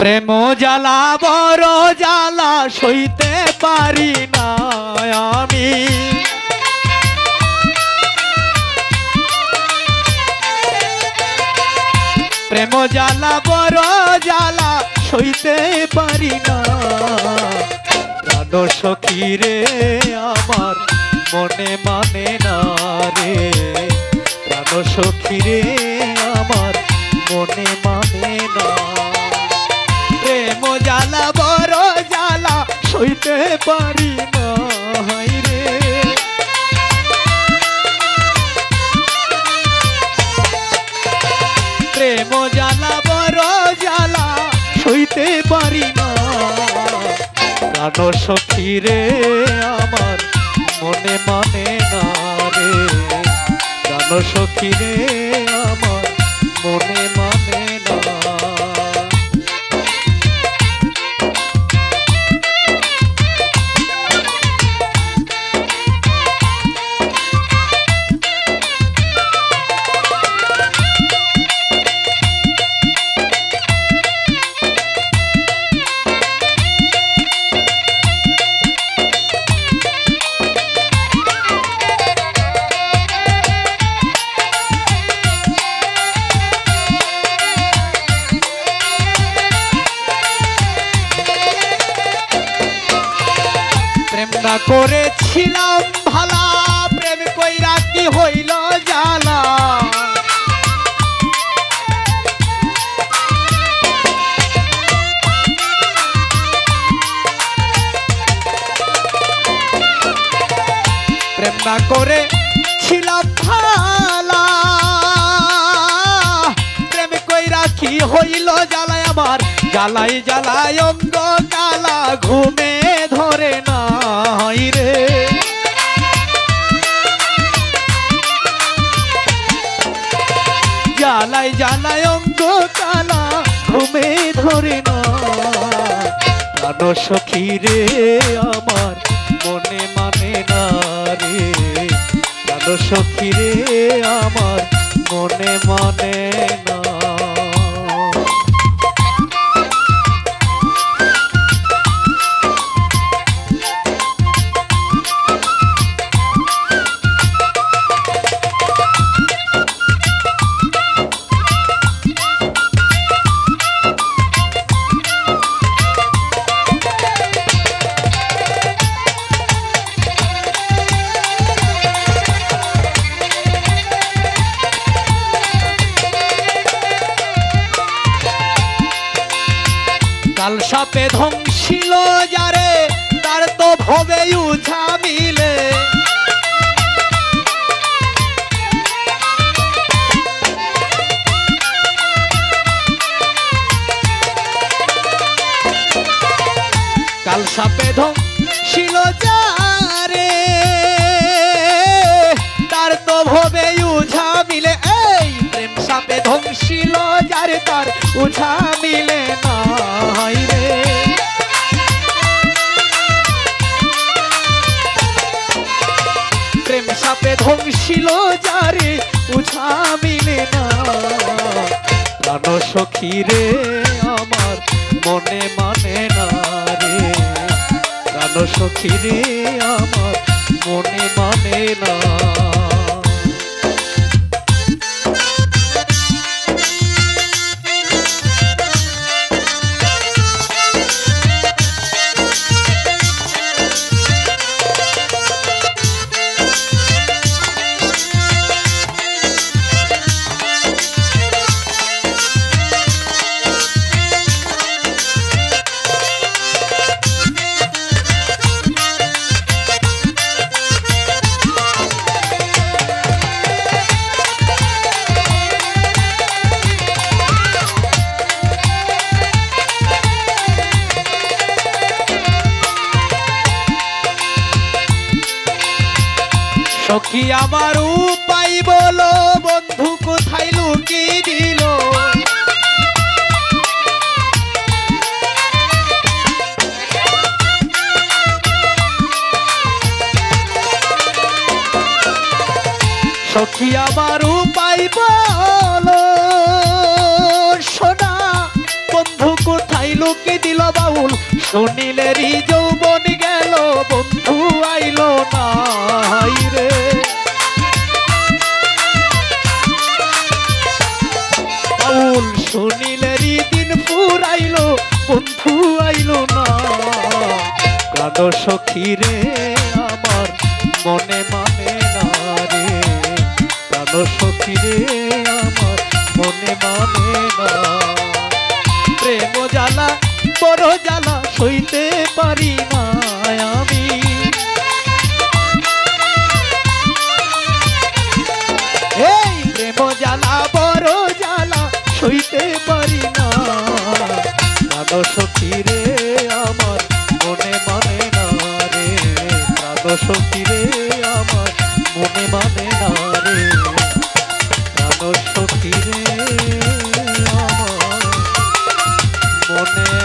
প্রেম জ্বালা বড় জ্বালা সইতে পারি না আমি, প্রেম জ্বালা বড় জ্বালা সইতে পারি না। প্রাণ সখী রে আমার মনে মানে না রে, প্রাণ সখী রে আমার মনে মানে না। প্রেম জ্বালা বড় জ্বালা সইতে পারি না রে, প্রেম জ্বালা বড় জ্বালা সইতে পারি না। প্রাণ সখী রে আমার মনে মানে না রে, প্রাণ সখী রে আমার মনে মানে না। না করেছিলাম ভালা প্রেম কইরা কি হইল জ্বালা, প্রেম না করেছিলাম ভালা প্রেম কইরা কি হইল জ্বালায় আমার, জ্বালাই জ্বালাই অঙ্গ কালা ঘুমে ধরে না রে, জ্বালাই জ্বালাই অঙ্গ কালা ঘুমে ধরে না। প্রাণ সখী রে আমার মনে মানে না রে, প্রাণ সখী রে আমার মনে মানে না। কাল সাপে ধ্বংসিল যারে তার তো ভবে উঝা মিলে, কাল সাপে ধ্বংসিল যারে তার তো ভবে উঝা মিলে, এই প্রেম সাপে ধ্বংসিল যারে তার উঝা মিলে না রে, প্রেম সাপে ধ্বংসিল যারে উঝা মিলে না। প্রাণ সখী রে আমার মনে মানে না রে, প্রাণ সখী রে আমার মনে মানে না। সখী আমার উপায় বলো বন্ধু কোথায় লুকি দিল, সখী আমার উপায় বলো সোনা বন্ধু কোথায় লুকি দিল বাউল শুনিলেরই যৌবন গেল বন্ধু আইলো না রে বাউল শুনিলেরই দিন ফুরাইলো বন্ধু আইলো না প্রাণ সখী রে আমার মনে মানে না রে প্রাণ সখী রে আমার মনে মানে না প্রেম জ্বালা বড় জ্বালা সইতে পারি না আমি এই প্রেম জ্বালা বড় জ্বালা সইতে পারি না প্রাণ সখী রে আমার মনে মানে না রে প্রাণ সখী রে আমার মনে মানে না রে প্রাণ সখী রে আমার মনে